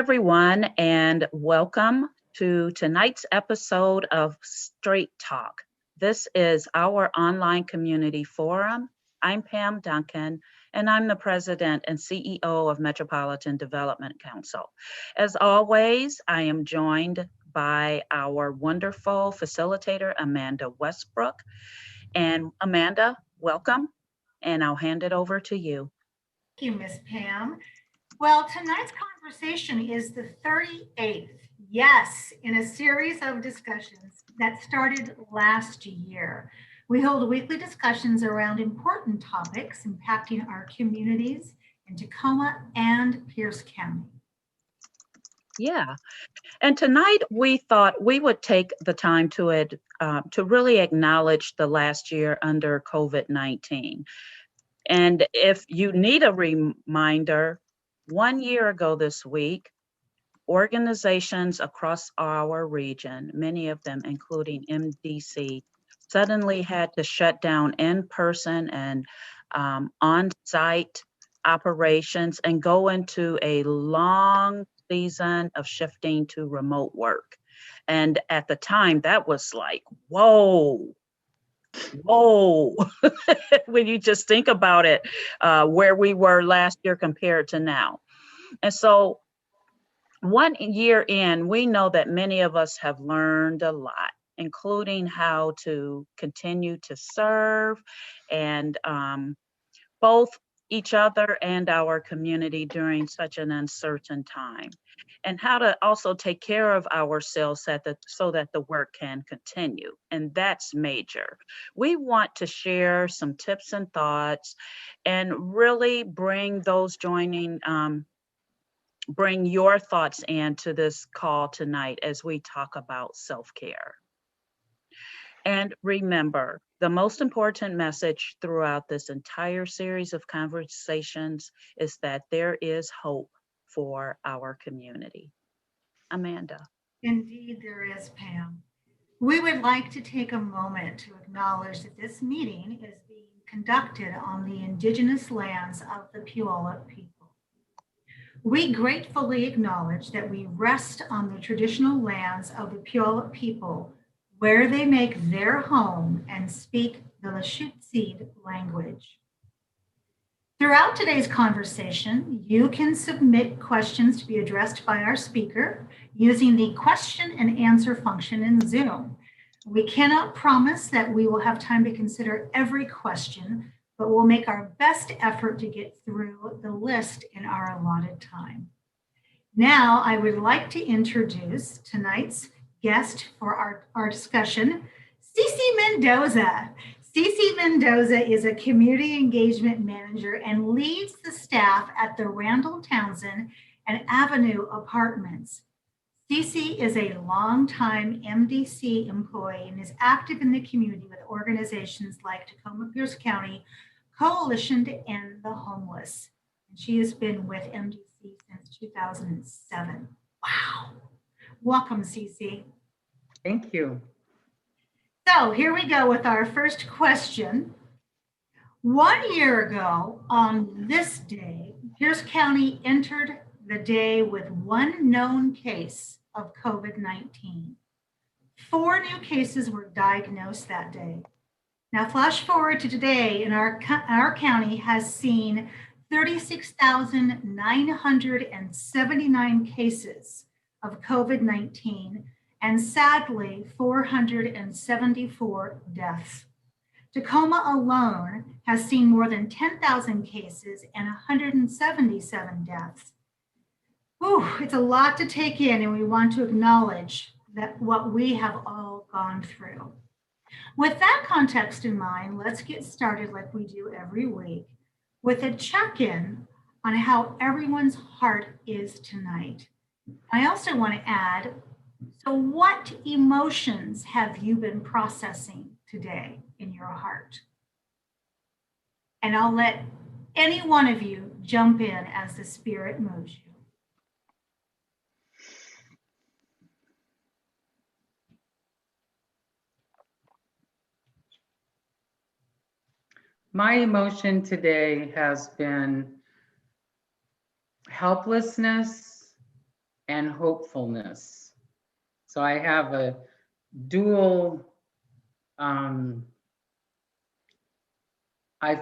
Everyone, and welcome to tonight's episode of Straight Talk. This is our online community forum. I'm Pam Duncan, and I'm the president and CEO of Metropolitan Development Council. As always, I am joined by our wonderful facilitator, Amanda Westbrook. And Amanda, welcome, and I'll hand it over to you. Thank you, Miss Pam. Well, tonight's conversation is the 38th, yes, in a series of discussions that started last year. We hold weekly discussions around important topics impacting our communities in Tacoma and Pierce County. Yeah. And tonight we thought we would take the time to really acknowledge the last year under COVID-19. And if you need a reminder, 1 year ago this week, organizations across our region, many of them including MDC, suddenly had to shut down in-person and on-site operations and go into a long season of shifting to remote work. And at the time, that was like, whoa, whoa, when you just think about it, where we were last year compared to now. And so 1 year in, we know that many of us have learned a lot, including how to continue to serve and both each other and our community during such an uncertain time, and how to also take care of ourselves so that the work can continue. And that's major. We want to share some tips and thoughts and really bring those bring your thoughts into this call tonight as we talk about self-care. And remember, the most important message throughout this entire series of conversations is that there is hope for our community. Amanda. Indeed, there is, Pam. We would like to take a moment to acknowledge that this meeting is being conducted on the indigenous lands of the Puyallup people. We gratefully acknowledge that we rest on the traditional lands of the Puyallup people, where they make their home and speak the Lushootseed language. Throughout today's conversation, you can submit questions to be addressed by our speaker using the question and answer function in Zoom. We cannot promise that we will have time to consider every question, but we'll make our best effort to get through the list in our allotted time. Now, I would like to introduce tonight's guest for our discussion, Cece Mendoza. Cece Mendoza is a community engagement manager and leads the staff at the Randall Townsend and Avenue Apartments. Cece is a longtime MDC employee and is active in the community with organizations like Tacoma Pierce County Coalition to End the Homeless. And she has been with MDC since 2007. Wow. Welcome, Cece. Thank you. So here we go with our first question. 1 year ago on this day, Pierce County entered the day with one known case of COVID-19. 4 new cases were diagnosed that day. Now flash forward to today, and our county has seen 36,979 cases of COVID-19 and sadly 474 deaths. Tacoma alone has seen more than 10,000 cases and 177 deaths. Whew, it's a lot to take in, and we want to acknowledge that what we have all gone through. With that context in mind, let's get started like we do every week with a check-in on how everyone's heart is tonight. I also want to add, so what emotions have you been processing today in your heart? And I'll let any one of you jump in as the Spirit moves you. My emotion today has been helplessness and hopefulness. So I have a dual, I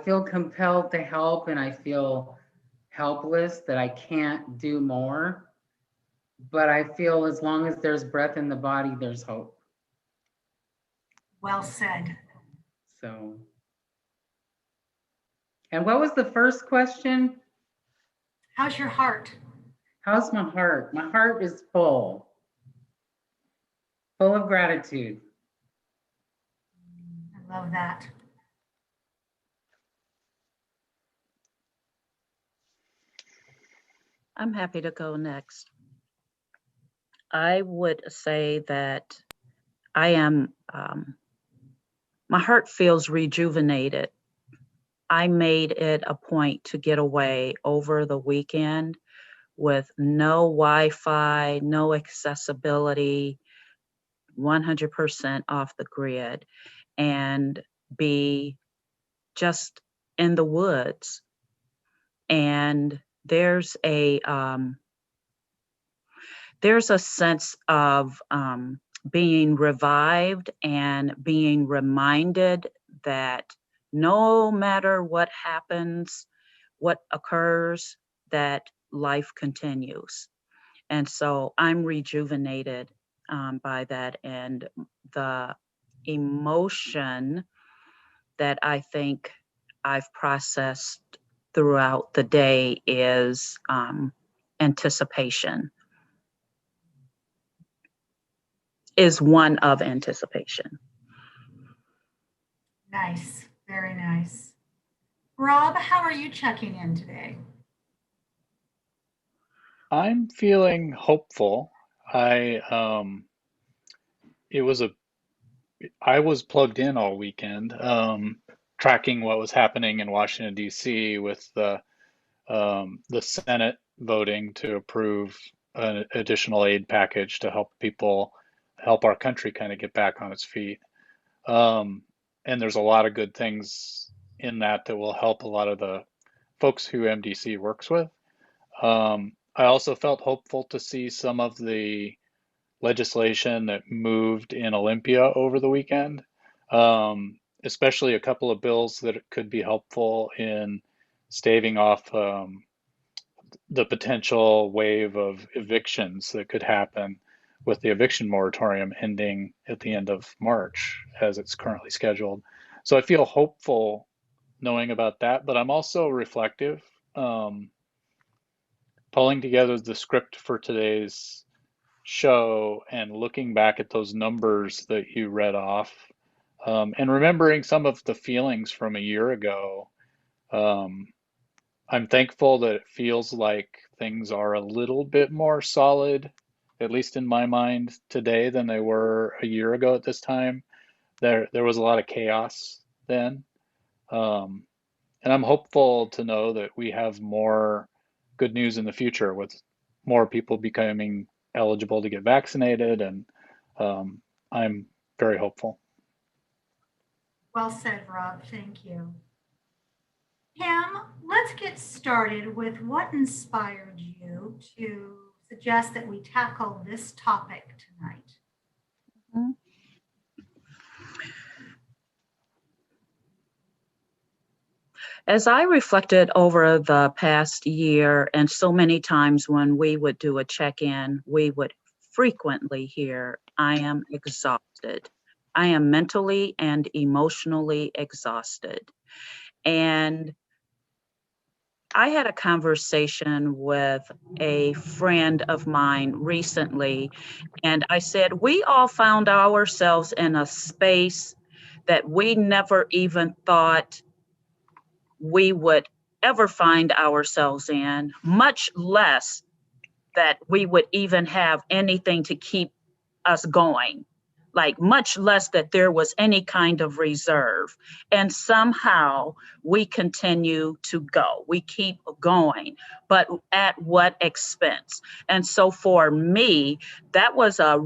feel compelled to help and I feel helpless that I can't do more. But I feel as long as there's breath in the body, there's hope. Well said. So, and what was the first question? How's your heart? How's my heart? My heart is full of gratitude. I love that. I'm happy to go next. I would say that I am, my heart feels rejuvenated. I made it a point to get away over the weekend with no Wi-Fi, no accessibility, 100% off the grid, and be just in the woods. And there's a sense of being revived and being reminded that no matter what happens, what occurs, that life continues. And so I'm rejuvenated by that. And the emotion that I think I've processed throughout the day is anticipation, is one of anticipation. Nice. Very nice. Rob, how are you checking in today? I'm feeling hopeful. I it was a I was plugged in all weekend, tracking what was happening in Washington D.C. with the Senate voting to approve an additional aid package to help our country kind of get back on its feet. Um, and there's a lot of good things in that will help a lot of the folks who MDC works with. I also felt hopeful to see some of the legislation that moved in Olympia over the weekend, especially a couple of bills that could be helpful in staving off the potential wave of evictions that could happen with the eviction moratorium ending at the end of March as it's currently scheduled. So I feel hopeful knowing about that, but I'm also reflective. Um, Pulling together the script for today's show and looking back at those numbers that you read off, and remembering some of the feelings from a year ago. um, I'm thankful that it feels like things are a little bit more solid, at least in my mind today, than they were a year ago at this time. There was a lot of chaos then. Um, and I'm hopeful to know that we have more good news in the future with more people becoming eligible to get vaccinated. And I'm very hopeful. Well said, Rob. Thank you. Pam, let's get started with what inspired you to suggest that we tackle this topic tonight. Mhm. As I reflected over the past year, and so many times when we would do a check-in, we would frequently hear, I am exhausted. I am mentally and emotionally exhausted. And I had a conversation with a friend of mine recently, and I said, we all found ourselves in a space that we never even thought we would ever find ourselves in, much less that we would even have anything to keep us going, like much less that there was any kind of reserve. And somehow we continue to go, we keep going, but at what expense? And so for me, that was a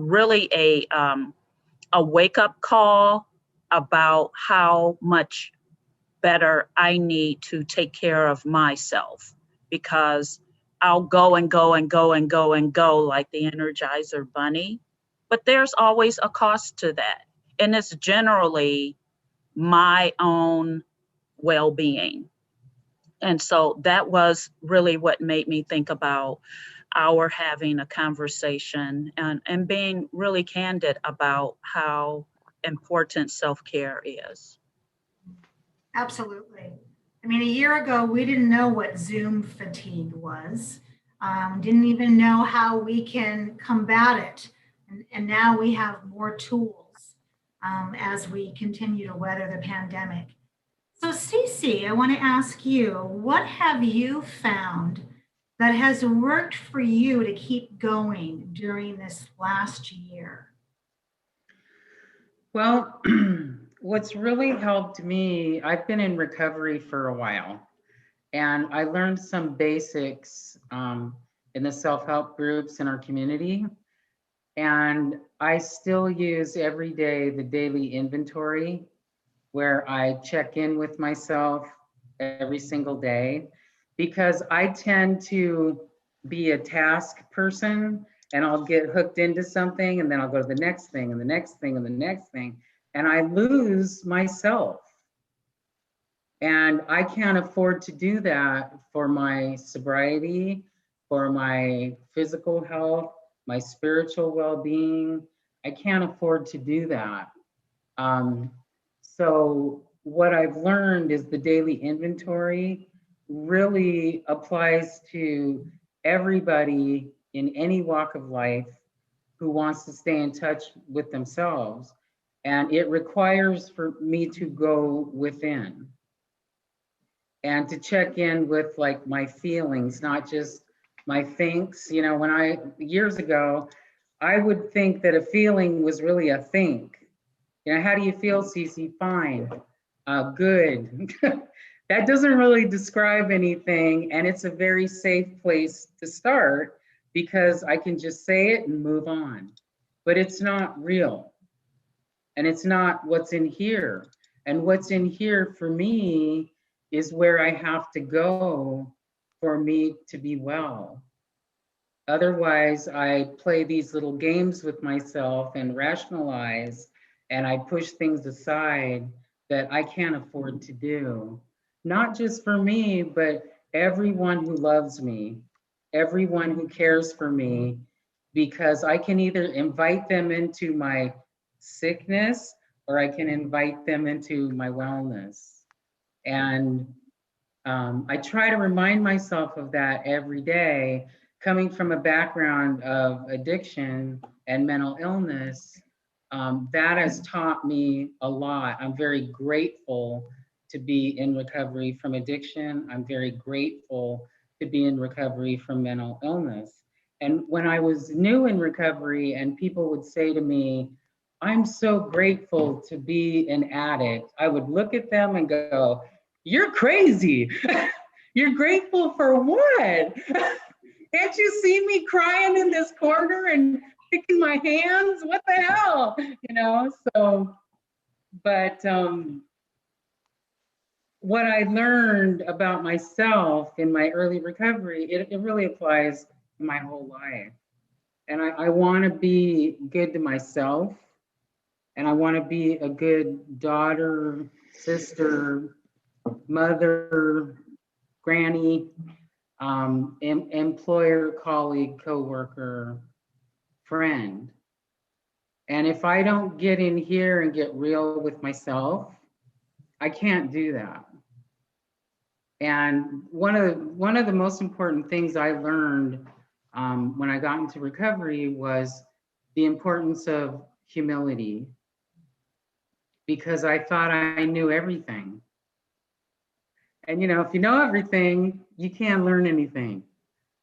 wake up call about how much better I need to take care of myself, because I'll go and go and go and go and go like the Energizer Bunny. But there's always a cost to that. And it's generally my own well-being. And so that was really what made me think about our having a conversation and being really candid about how important self-care is. Absolutely. I mean, a year ago, we didn't know what Zoom fatigue was, didn't even know how we can combat it. And now we have more tools as we continue to weather the pandemic. So, Cece, I want to ask you, what have you found that has worked for you to keep going during this last year? Well, what's really helped me, I've been in recovery for a while, and I learned some basics in the self-help groups in our community. And I still use every day the daily inventory where I check in with myself every single day, because I tend to be a task person, and I'll get hooked into something and then I'll go to the next thing and the next thing and the next thing, and I lose myself. And I can't afford to do that for my sobriety, for my physical health, my spiritual well-being. I can't afford to do that. So what I've learned is the daily inventory really applies to everybody in any walk of life who wants to stay in touch with themselves. And it requires for me to go within and to check in with like my feelings, not just my thinks. You know, years ago, I would think that a feeling was really a think. You know, how do you feel, Cece? Fine, good. That doesn't really describe anything, and it's a very safe place to start because I can just say it and move on. But it's not real, and it's not what's in here. And what's in here for me is where I have to go for me to be well. Otherwise, I play these little games with myself and rationalize, and I push things aside that I can't afford to do. Not just for me, but everyone who loves me, everyone who cares for me, because I can either invite them into my sickness or I can invite them into my wellness. And I try to remind myself of that every day. Coming from a background of addiction and mental illness, that has taught me a lot. I'm very grateful to be in recovery from addiction. I'm very grateful to be in recovery from mental illness. And when I was new in recovery and people would say to me, I'm so grateful to be an addict, I would look at them and go, you're crazy. You're grateful for what? Can't you see me crying in this corner and picking my hands? What the hell? You know, so, but what I learned about myself in my early recovery, it really applies to my whole life. And I want to be good to myself, and I want to be a good daughter, sister, mother, granny, employer, colleague, coworker, friend. And if I don't get in here and get real with myself, I can't do that. And one of the most important things I learned when I got into recovery was the importance of humility, because I thought I knew everything. And you know, if you know everything, you can't learn anything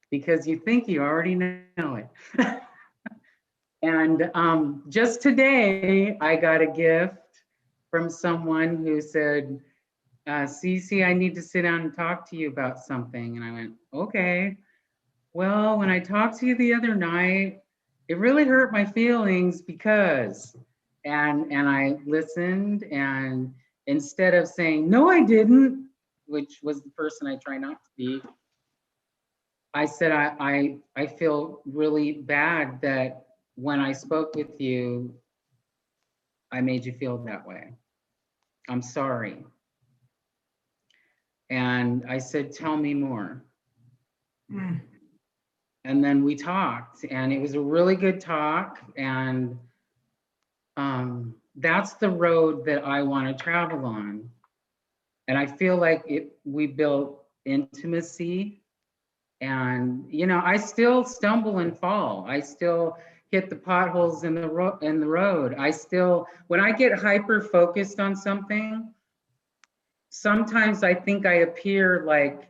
because you think you already know it. And just today, I got a gift from someone who said, Cece, I need to sit down and talk to you about something. And I went, okay. Well, when I talked to you the other night, it really hurt my feelings because, and I listened, and instead of saying, no, I didn't, which was the person I try not to be, I said, I feel really bad that when I spoke with you, I made you feel that way. I'm sorry. And I said, tell me more. Mm. And then we talked, and it was a really good talk. And that's the road that I want to travel on. And I feel like we built intimacy. And I still stumble and fall. I still hit the potholes in the road. I still, when I get hyper focused on something, sometimes I think I appear like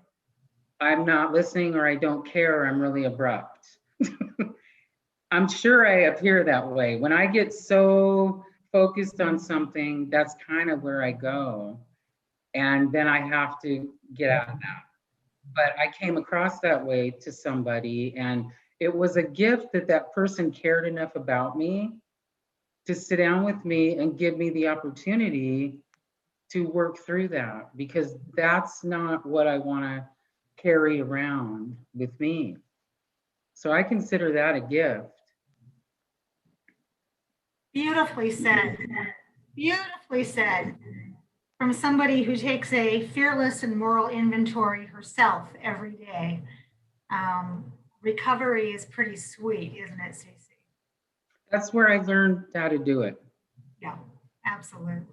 I'm not listening or I don't care, or I'm really abrupt. I'm sure I appear that way. When I get so focused on something, that's kind of where I go. And then I have to get out of that. But I came across that way to somebody, and it was a gift that that person cared enough about me to sit down with me and give me the opportunity to work through that, because that's not what I want to carry around with me. So I consider that a gift. Beautifully said. Beautifully said. From somebody who takes a fearless and moral inventory herself every day. Recovery is pretty sweet, isn't it, Stacey? That's where I learned how to do it. Yeah, absolutely.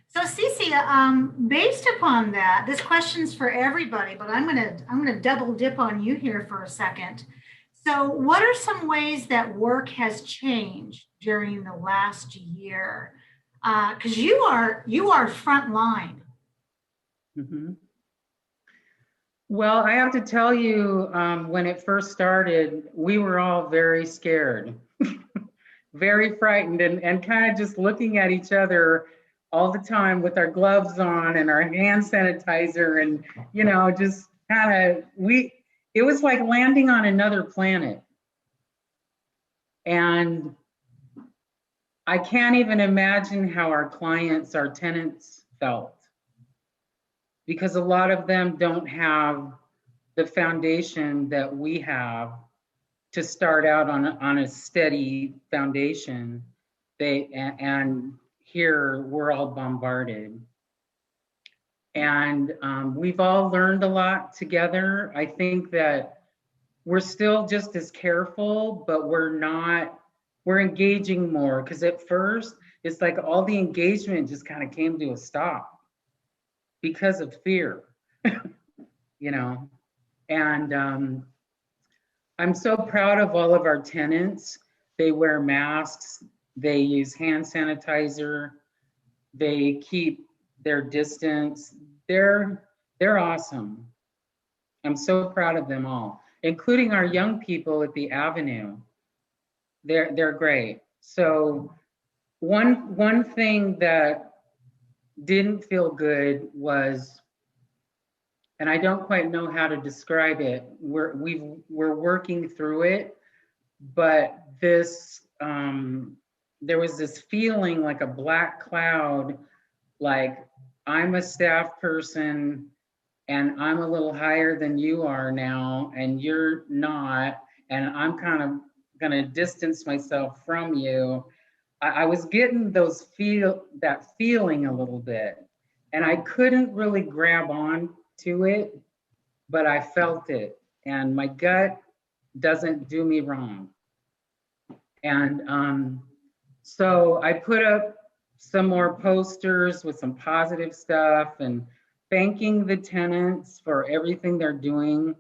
So, Cece, based upon that, this question's for everybody, but I'm gonna double dip on you here for a second. So, what are some ways that work has changed during the last year? Because you are front line. Mm-hmm. Well, I have to tell you, when it first started, we were all very scared, very frightened, and kind of just looking at each other all the time with our gloves on and our hand sanitizer, and just kind of it was like landing on another planet. And I can't even imagine how our clients, our tenants felt, because a lot of them don't have the foundation that we have to start out on a steady foundation. And here we're all bombarded. And we've all learned a lot together. I think that we're still just as careful, but we're engaging more, because at first it's like all the engagement just kind of came to a stop because of fear, you know. And I'm so proud of all of our tenants. They wear masks, they use hand sanitizer, they keep their distance. They're awesome. I'm so proud of them all, including our young people at the Avenue. They're great. So one thing that didn't feel good was, and I don't quite know how to describe it. We're working through it, but there was this feeling like a black cloud, like I'm a staff person and I'm a little higher than you are now, and you're not, and I'm kind of gonna distance myself from you. I was getting that feeling a little bit, and I couldn't really grab on to it, but I felt it, and my gut doesn't do me wrong. And so I put up some more posters with some positive stuff and thanking the tenants for everything they're doing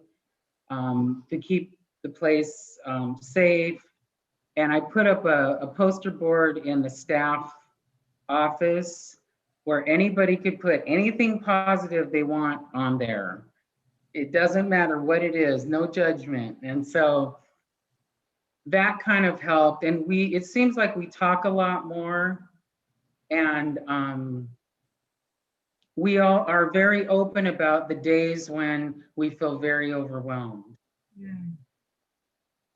to keep the place safe. And I put up a poster board in the staff office where anybody could put anything positive they want on there. It doesn't matter what it is, no judgment. And so that kind of helped. And it seems like we talk a lot more, and we all are very open about the days when we feel very overwhelmed. Mm.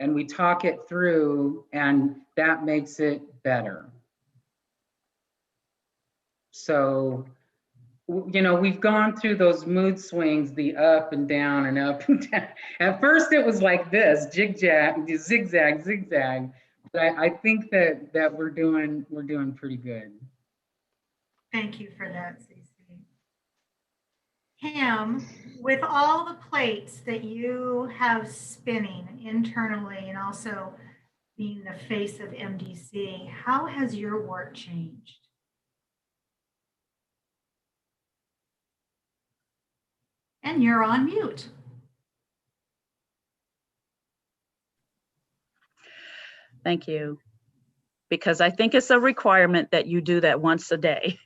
And we talk it through, and that makes it better. So we've gone through those mood swings, the up and down and up and down. At first it was like this, zigzag, zigzag. But I think that we're doing pretty good. Thank you for that, Cece. Pam, with all the plates that you have spinning internally and also being the face of MDC, how has your work changed? And you're on mute. Thank you. Because I think it's a requirement that you do that once a day.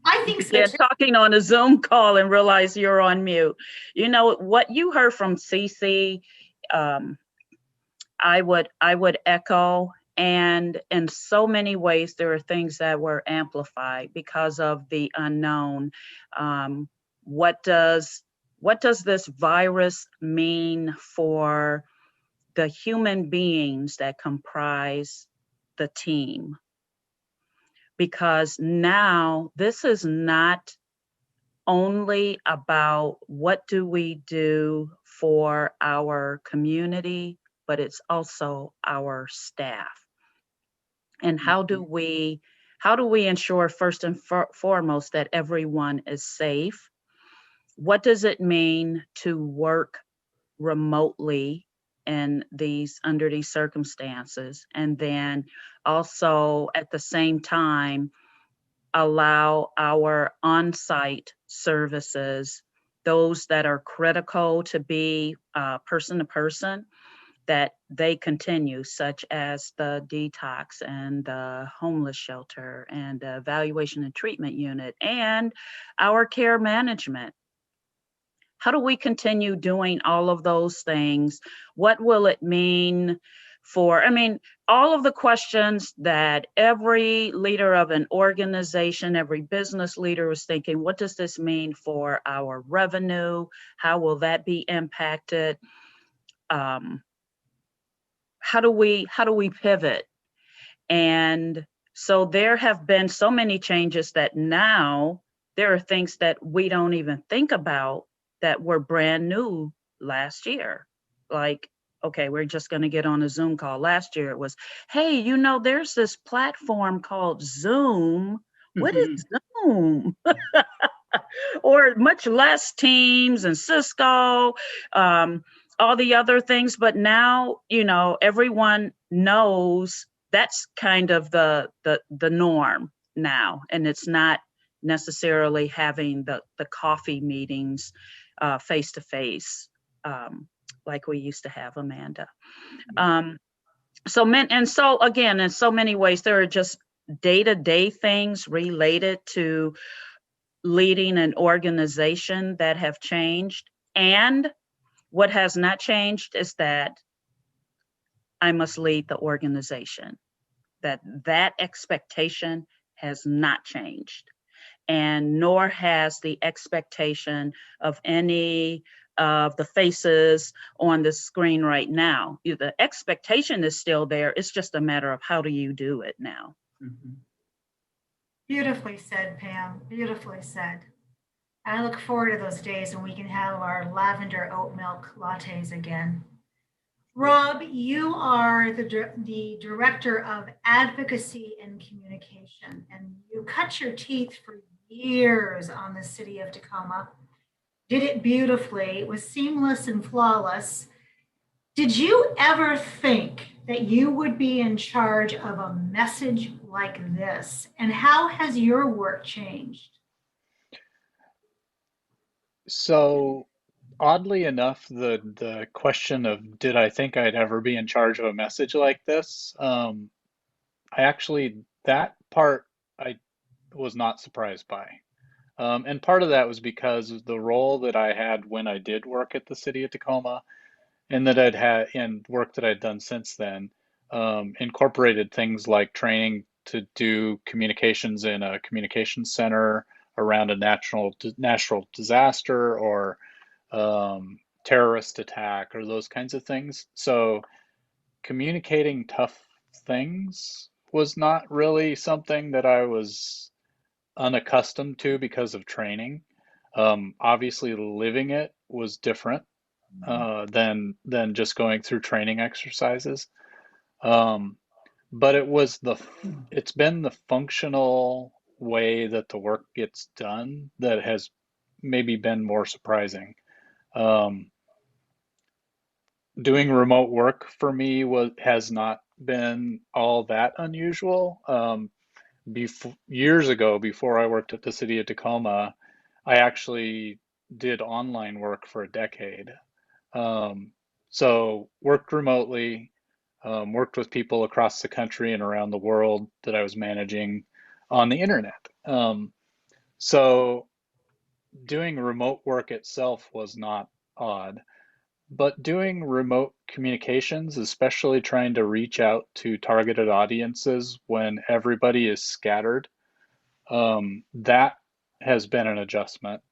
I think so Yeah, too. talking on a Zoom call and realize you're on mute. You know, what you heard from Cece, I would echo. And in so many ways, there are things that were amplified because of the unknown. What does this virus mean for the human beings that comprise the team? Because now this is not only about what do we do for our community, but it's also our staff. And how do we ensure first and foremost that everyone is safe? What does it mean to work remotely under these circumstances? And then also at the same time, allow our on-site services, those that are critical to be person to person, that they continue, such as the detox and the homeless shelter and the evaluation and treatment unit and our care management. How do we continue doing all of those things? What will it mean for, all of the questions that every leader of an organization, every business leader was thinking, what does this mean for our revenue? How will that be impacted? How do we pivot? And so there have been so many changes that now there are things that we don't even think about that were brand new last year. Like, okay, we're just going to get on a Zoom call. Last year it was, hey, there's this platform called Zoom. What is Zoom? Or much less Teams and Cisco, all the other things. But now, everyone knows that's kind of the norm now, and it's not necessarily having the coffee meetings face to face like we used to have, Amanda. So again, in so many ways, there are just day-to-day things related to leading an organization that have changed. And what has not changed is that I must lead the organization. That expectation has not changed. And nor has the expectation of any of the faces on the screen right now. The expectation is still there. It's just a matter of how do you do it now. Mm-hmm. Beautifully said, Pam. Beautifully said. I look forward to those days when we can have our lavender oat milk lattes again. Rob, you are the Director of Advocacy and Communication, and you cut your teeth for years on the city of Tacoma. Did it beautifully. It was seamless and flawless. Did you ever think that you would be in charge of a message like this? And how has your work changed? So oddly enough, the question of did I think I'd ever be in charge of a message like this, I actually, that part I was not surprised by. And part of that was because of the role that I had when I did work at the city of Tacoma, and that I'd had and work that I'd done since then, incorporated things like training to do communications in a communications center around a natural disaster or terrorist attack or those kinds of things. So communicating tough things was not really something that I was unaccustomed to because of training. Obviously, living it was different than just going through training exercises. Um, but it's been the functional way that the work gets done that has maybe been more surprising. Um, Doing remote work for me has not been all that unusual. Years ago, before I worked at the city of Tacoma, I actually did online work for a decade. Um, so worked remotely, worked with people across the country and around the world that I was managing on the internet. So doing remote work itself was not odd, but doing remote communications, especially trying to reach out to targeted audiences when everybody is scattered, that has been an adjustment.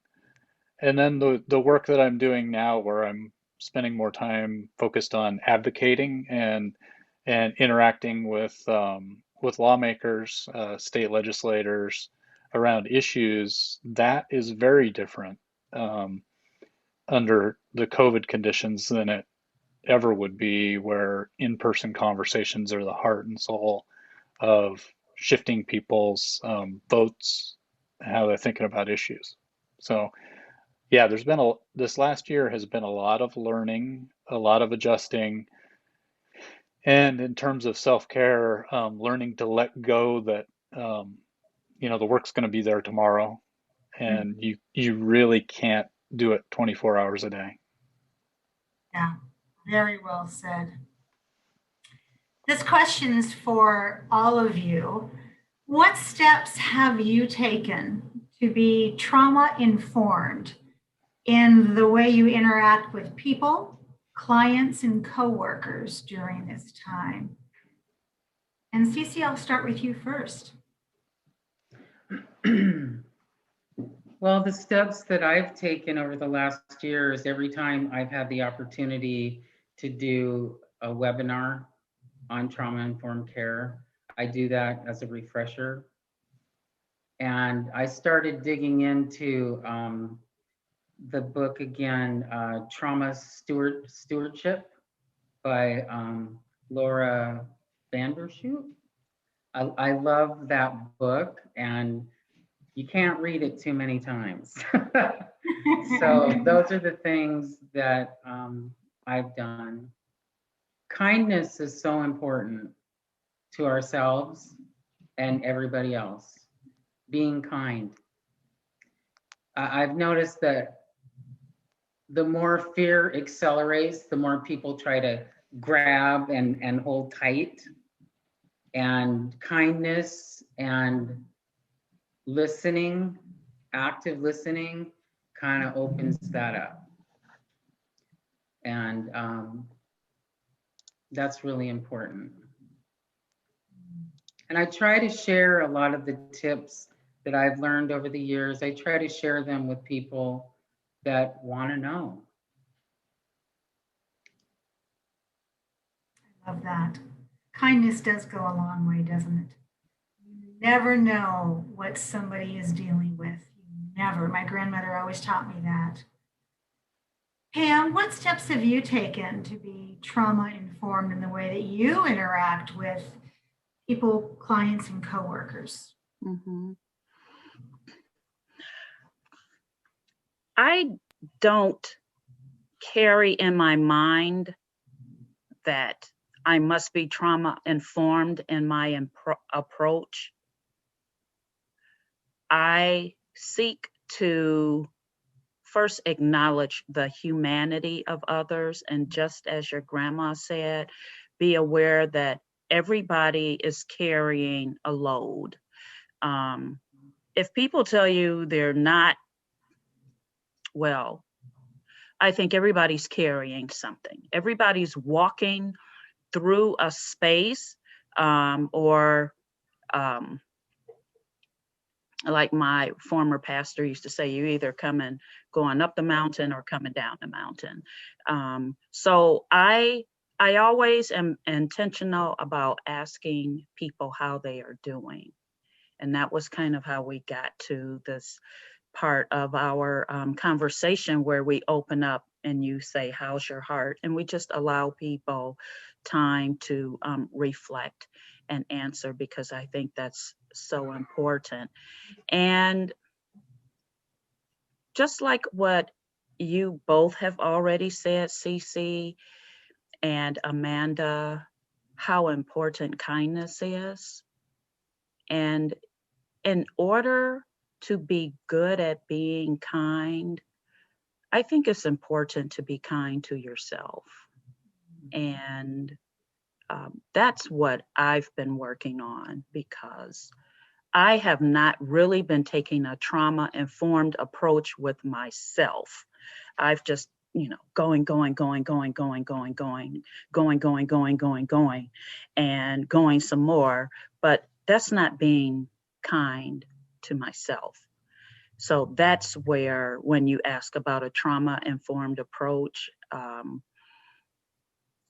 And then the work that I'm doing now, where I'm spending more time focused on advocating and interacting with lawmakers, state legislators around issues, that is very different um, under the COVID conditions than it ever would be, where in-person conversations are the heart and soul of shifting people's votes, how they're thinking about issues. So yeah, this last year has been a lot of learning, a lot of adjusting, and in terms of self-care, learning to let go that um, the work's going to be there tomorrow, and you really can't do it 24 hours a day. Yeah, very well said. This question's for all of you. What steps have you taken to be trauma informed in the way you interact with people, clients, and coworkers during this time? And Cece, I'll start with you first. Well, the steps that I've taken over the last year is every time I've had the opportunity to do a webinar on trauma-informed care, I do that as a refresher. And I started digging into the book again, Trauma Stewardship by Laura Vandershoot. I love that book, and you can't read it too many times. So those are the things that I've done. Kindness is so important to ourselves and everybody else. Being kind. I've noticed that the more fear accelerates, the more people try to grab and hold tight. And kindness and listening, active listening, kind of opens that up. And that's really important. And I try to share a lot of the tips that I've learned over the years. I try to share them with people that want to know. I love that. Kindness does go a long way, doesn't it? You never know what somebody is dealing with. You never. My grandmother always taught me that. Pam, what steps have you taken to be trauma informed in the way that you interact with people, clients, and coworkers? Mhm. I don't carry in my mind that I must be trauma informed in my approach. I seek to first acknowledge the humanity of others, and just as your grandma said, be aware that everybody is carrying a load. If people tell you they're not well, I think everybody's carrying something. Everybody's walking through a space, or like my former pastor used to say, you either going up the mountain or coming down the mountain. So I always am intentional about asking people how they are doing. And that was kind of how we got to this part of our conversation where we open up and you say, how's your heart? And we just allow people time to reflect and answer, because I think that's so important. And just like what you both have already said, Cece and Amanda, how important kindness is. And in order to be good at being kind, I think it's important to be kind to yourself. And that's what I've been working on, because I have not really been taking a trauma-informed approach with myself. I've just, going, and going some more. But that's not being kind to myself. So that's where, when you ask about a trauma-informed approach,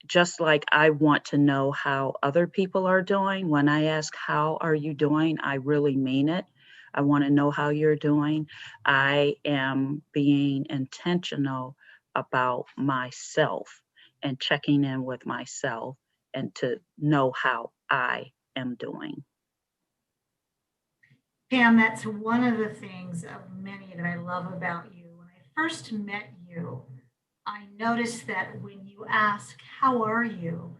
just like I want to know how other people are doing, when I ask, how are you doing? I really mean it. I want to know how you're doing. I am being intentional about myself and checking in with myself and to know how I am doing. Pam, that's one of the things of many that I love about you. When I first met you, I noticed that when you ask, how are you?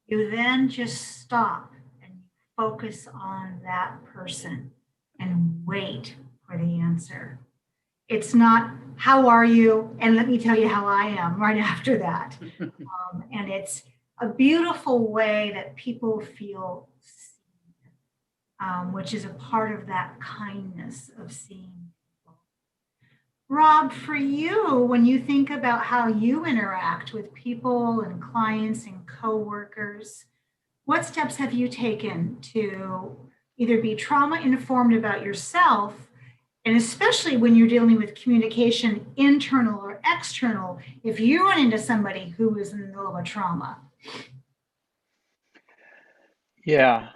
You then just stop and you focus on that person and wait for the answer. It's not, how are you? And let me tell you how I am right after that. And it's a beautiful way that people feel seen, which is a part of that kindness of seeing. Rob, for you, when you think about how you interact with people and clients and coworkers, what steps have you taken to either be trauma informed about yourself, and especially when you're dealing with communication, internal or external, if you run into somebody who is in the middle of a trauma? Yeah.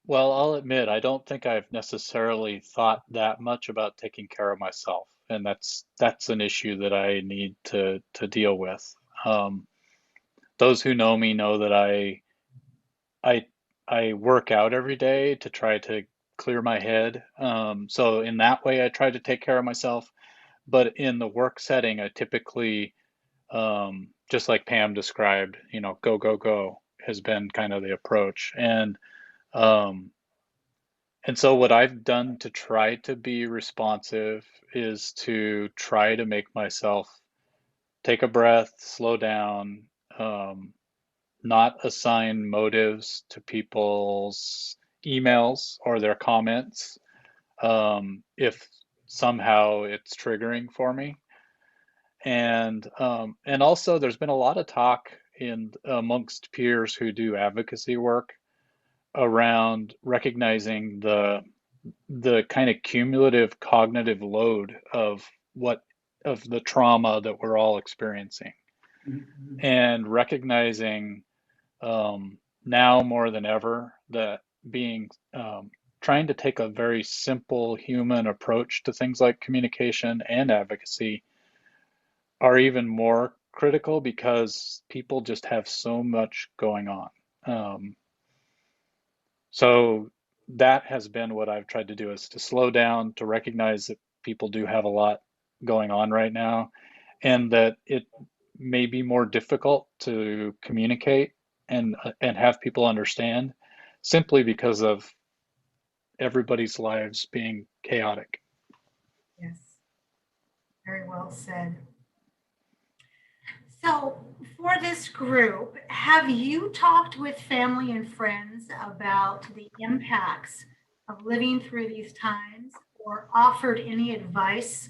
Well, I'll admit, I don't think I've necessarily thought that much about taking care of myself, and that's an issue that I need to deal with. Um, those who know me know that I I work out every day to try to clear my head. So in that way, I try to take care of myself. But in the work setting, I typically, just like Pam described, go, go, go has been kind of the approach. Um, and so what I've done to try to be responsive is to try to make myself take a breath, slow down, um, not assign motives to people's emails or their comments, if somehow it's triggering for me. And also there's been a lot of talk in amongst peers who do advocacy work around recognizing the kind of cumulative cognitive load of the trauma that we're all experiencing, and recognizing, now more than ever, that being trying to take a very simple human approach to things like communication and advocacy are even more critical, because people just have so much going on. Um, so that has been what I've tried to do, is to slow down, to recognize that people do have a lot going on right now, and that it may be more difficult to communicate and have people understand, simply because of everybody's lives being chaotic. Yes, very well said. So, for this group, have you talked with family and friends about the impacts of living through these times, or offered any advice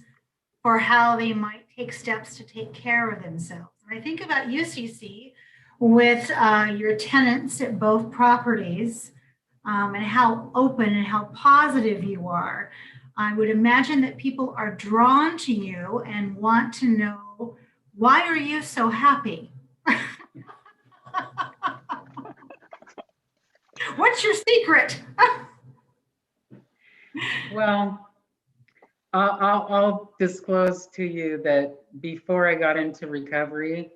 for how they might take steps to take care of themselves? And I think about UCC with your tenants at both properties, and how open and how positive you are. I would imagine that people are drawn to you and want to know, why are you so happy? What's your secret? Well, I'll disclose to you that before I got into recovery,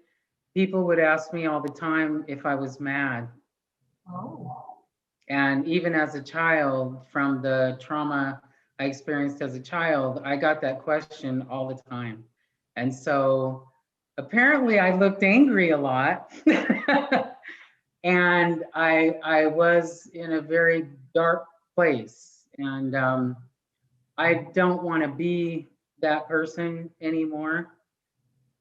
people would ask me all the time if I was mad. Oh. And even as a child, from the trauma I experienced as a child, I got that question all the time. And so apparently I looked angry a lot. And I was in a very dark place. And I don't want to be that person anymore.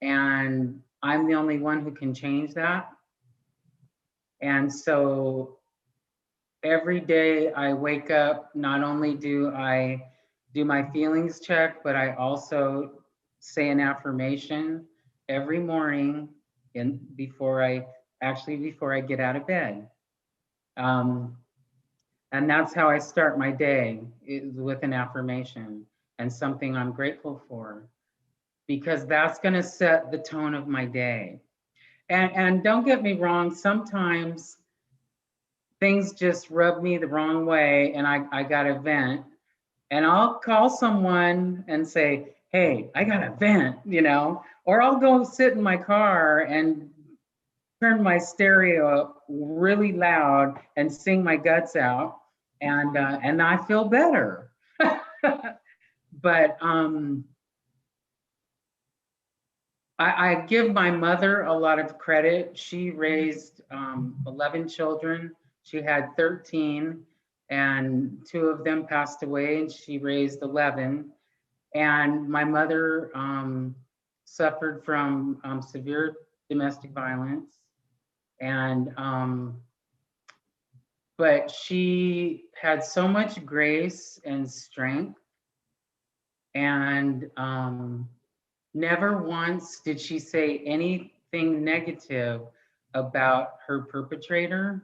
And I'm the only one who can change that. And so every day I wake up, not only do I do my feelings check, but I also say an affirmation every morning before I get out of bed. Um, and that's how I start my day, is with an affirmation and something I'm grateful for, because that's going to set the tone of my day. And don't get me wrong, sometimes things just rub me the wrong way and I got to vent. And I'll call someone and say, hey, I got to vent, or I'll go sit in my car and turn my stereo up really loud and sing my guts out. And I feel better. But I give my mother a lot of credit. She raised 11 children. She had 13, and 2 of them passed away, and she raised 11. And my mother suffered from severe domestic violence, and but she had so much grace and strength, and never once did she say anything negative about her perpetrator.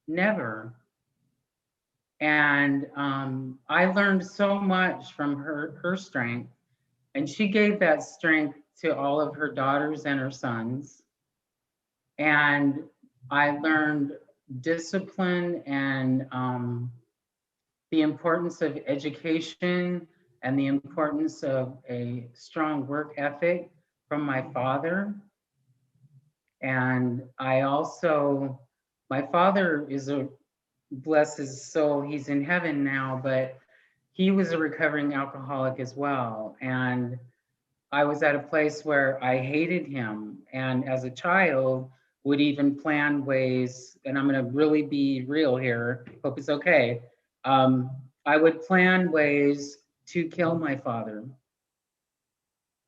Never. And I learned so much from her strength. And she gave that strength to all of her daughters and her sons. And I learned discipline and the importance of education and the importance of a strong work ethic from my father. And my father bless his soul, he's in heaven now, but he was a recovering alcoholic as well. And I was at a place where I hated him. And as a child, would even plan ways, and I'm going to really be real here, hope it's okay. I would plan ways to kill my father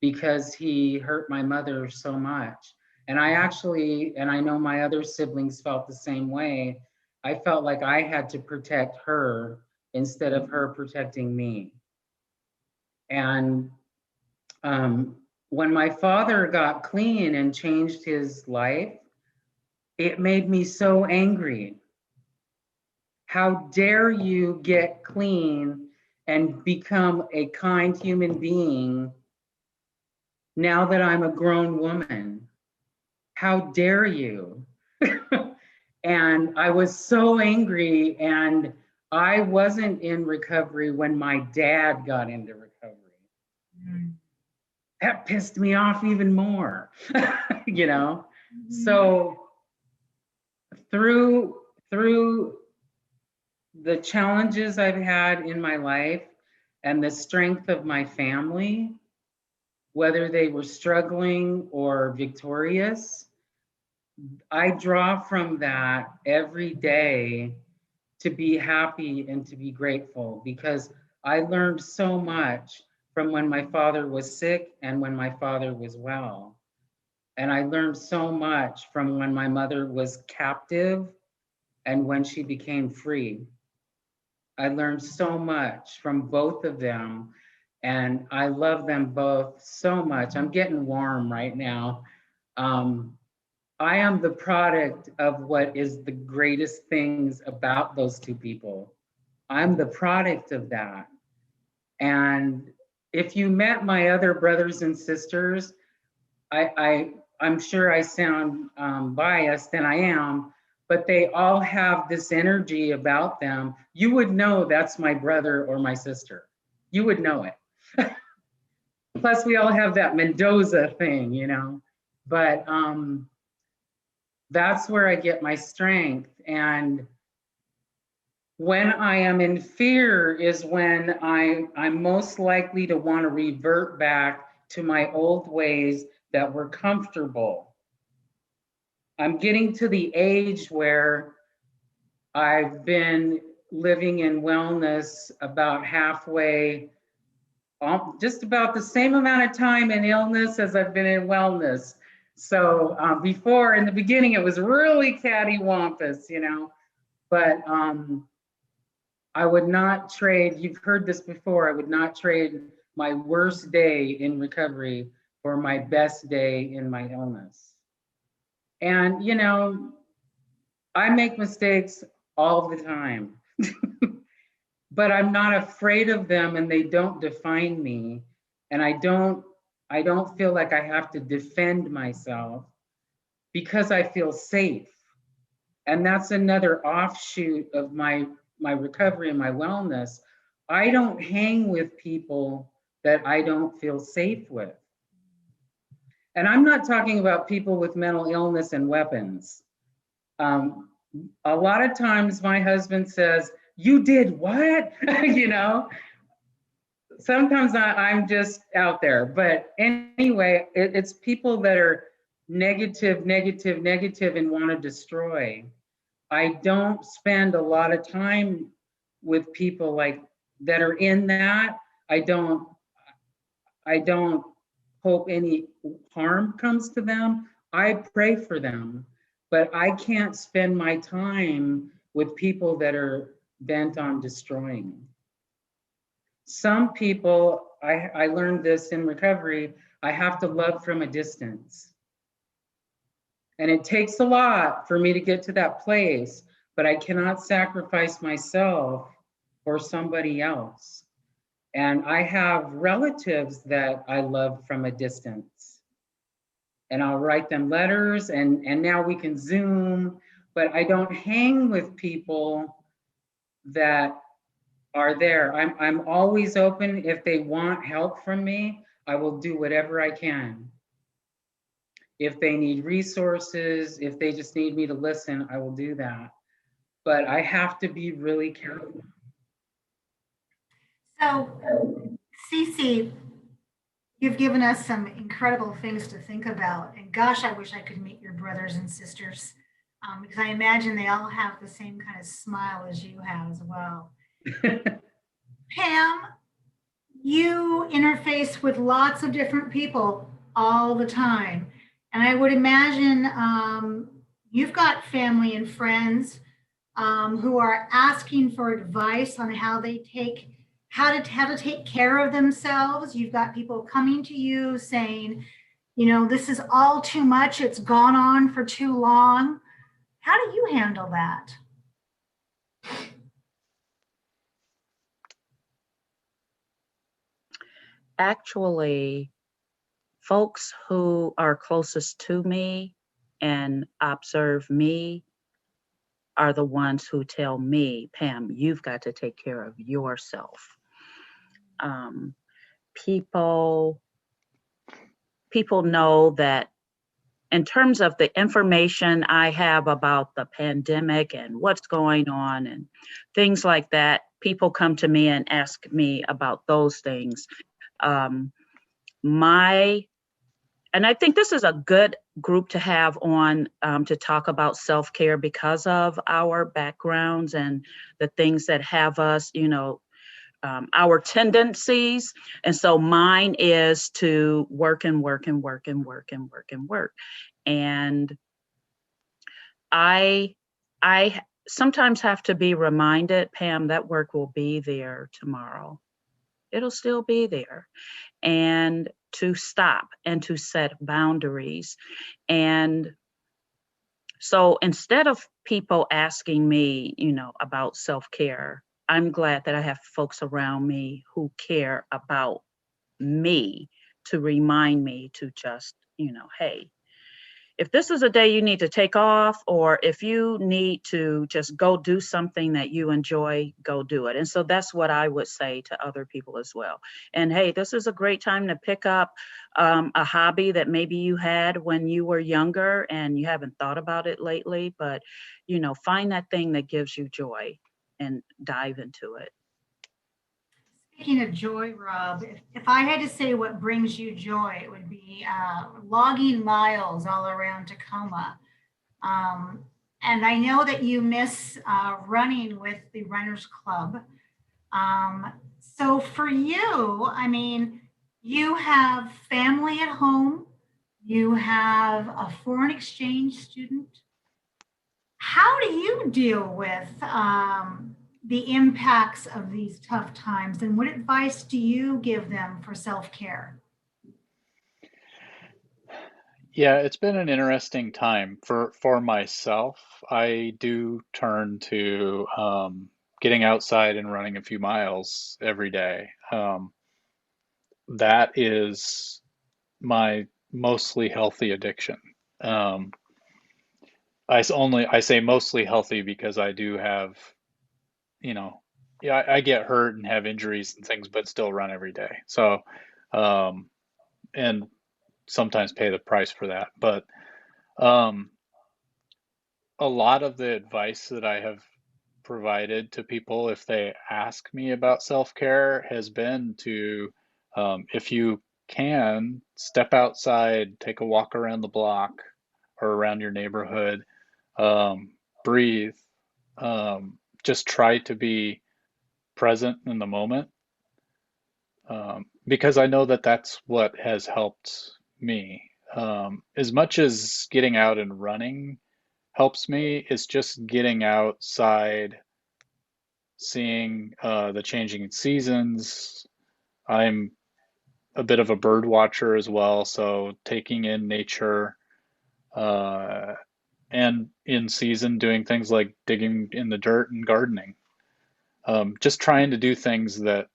because he hurt my mother so much. And I know my other siblings felt the same way. I felt like I had to protect her instead of her protecting me. And when my father got clean and changed his life, it made me so angry. How dare you get clean and become a kind human being now that I'm a grown woman? How dare you? And I was so angry, and I wasn't in recovery when my dad got into recovery. Mm. That pissed me off even more, Mm-hmm. So through the challenges I've had in my life and the strength of my family, whether they were struggling or victorious, I draw from that every day to be happy and to be grateful, because I learned so much from when my father was sick and when my father was well. And I learned so much from when my mother was captive and when she became free. I learned so much from both of them, and I love them both so much. I'm getting warm right now. I am the product of what is the greatest things about those two people. I'm the product of that. And if you met my other brothers and sisters, I'm sure I sound biased, and I am, but they all have this energy about them. You would know that's my brother or my sister. You would know it. Plus, we all have that Mendoza thing, you know. But that's where I get my strength. And when I am in fear is when I'm most likely to want to revert back to my old ways that were comfortable. I'm getting to the age where I've been living in wellness about halfway, just about the same amount of time in illness as I've been in wellness. So before, in the beginning, it was really cattywampus, you know, but I would not trade, you've heard this before, I would not trade my worst day in recovery for my best day in my illness. And, you know, I make mistakes all the time, but I'm not afraid of them and they don't define me. And I don't feel like I have to defend myself because I feel safe. And that's another offshoot of my recovery and my wellness. I don't hang with people that I don't feel safe with. And I'm not talking about people with mental illness and weapons. A lot of times my husband says, "You did what?" You know, sometimes I'm just out there. But anyway, it's people that are negative, negative, negative and want to destroy. I don't spend a lot of time with people like that are in that. I don't hope any harm comes to them. I pray for them, but I can't spend my time with people that are bent on destroying. Some people, I learned this in recovery, I have to love from a distance. And it takes a lot for me to get to that place, but I cannot sacrifice myself for somebody else. And I have relatives that I love from a distance. And I'll write them letters and now we can Zoom, but I don't hang with people that are there. I'm always open. If they want help from me, I will do whatever I can. If they need resources, if they just need me to listen, I will do that. But I have to be really careful. So, Cece, you've given us some incredible things to think about. And gosh, I wish I could meet your brothers and sisters because I imagine they all have the same kind of smile as you have as well. Pam, you interface with lots of different people all the time. And I would imagine you've got family and friends who are asking for advice on how to take care of themselves. You've got people coming to you saying, you know, this is all too much. It's gone on for too long. How do you handle that? Actually, folks who are closest to me and observe me are the ones who tell me, "Pam, you've got to take care of yourself." People know that in terms of the information I have about the pandemic and what's going on and things like that, people come to me and ask me about those things. And I think this is a good group to have on to talk about self-care because of our backgrounds and the things that have us, you know, our tendencies. And so mine is to work and work and work and work and work and work. And I sometimes have to be reminded, Pam, that work will be there tomorrow. It'll still be there. And to stop and to set boundaries. And so instead of people asking me, you know, about self-care, I'm glad that I have folks around me who care about me to remind me to just, you know, hey, if this is a day you need to take off, or if you need to just go do something that you enjoy, go do it. And so that's what I would say to other people as well. And hey, this is a great time to pick up a hobby that maybe you had when you were younger and you haven't thought about it lately, but find that thing that gives you joy and dive into it. Speaking of joy, Rob, if I had to say what brings you joy, it would be logging miles all around Tacoma. And I know that you miss running with the Runners Club. So for you, I mean, you have family at home, you have a foreign exchange student. How do you deal with the impacts of these tough times, and what advice do you give them for self-care? Yeah, it's been an interesting time for myself. I do turn to getting outside and running a few miles every day. That is my mostly healthy addiction. Um, I say mostly healthy because I do have, you know, yeah, I get hurt and have injuries and things, but still run every day. So, um, and sometimes pay the price for that. But um, a lot of the advice that I have provided to people if they ask me about self-care has been to, if you can, step outside, take a walk around the block or around your neighborhood, breathe, just try to be present in the moment, because I know that that's what has helped me. As much as getting out and running helps me, it's just getting outside, seeing the changing seasons. I'm a bit of a bird watcher as well, so taking in nature, uh, and in season doing things like digging in the dirt and gardening. Just trying to do things that,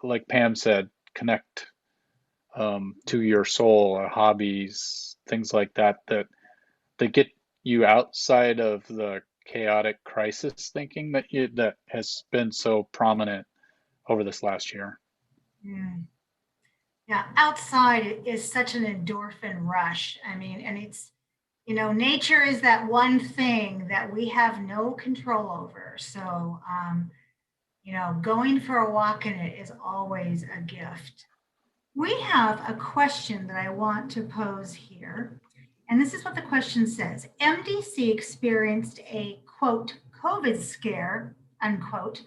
like Pam said, connect to your soul, or hobbies, things like that, that get you outside of the chaotic crisis thinking that has been so prominent over this last year. Mm. Yeah, outside is such an endorphin rush. I mean, and it's, nature is that one thing that we have no control over. So, going for a walk in it is always a gift. We have a question that I want to pose here. And this is what the question says. MDC experienced a quote, COVID scare, unquote,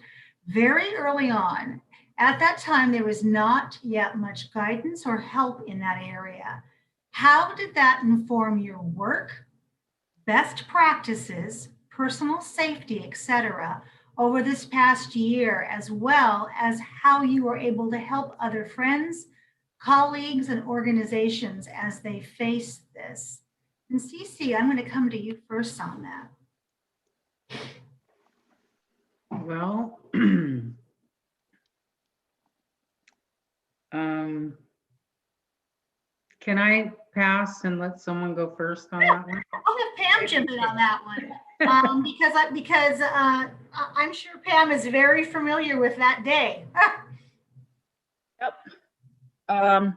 very early on. At that time, there was not yet much guidance or help in that area. How did that inform your work, best practices, personal safety, etc., over this past year, as well as how you were able to help other friends, colleagues, and organizations as they face this? And Cece, I'm going to come to you first on that. Well, can I pass and let someone go first on that one? I'll have Pam jump in on that one because I'm sure Pam is very familiar with that day. Yep.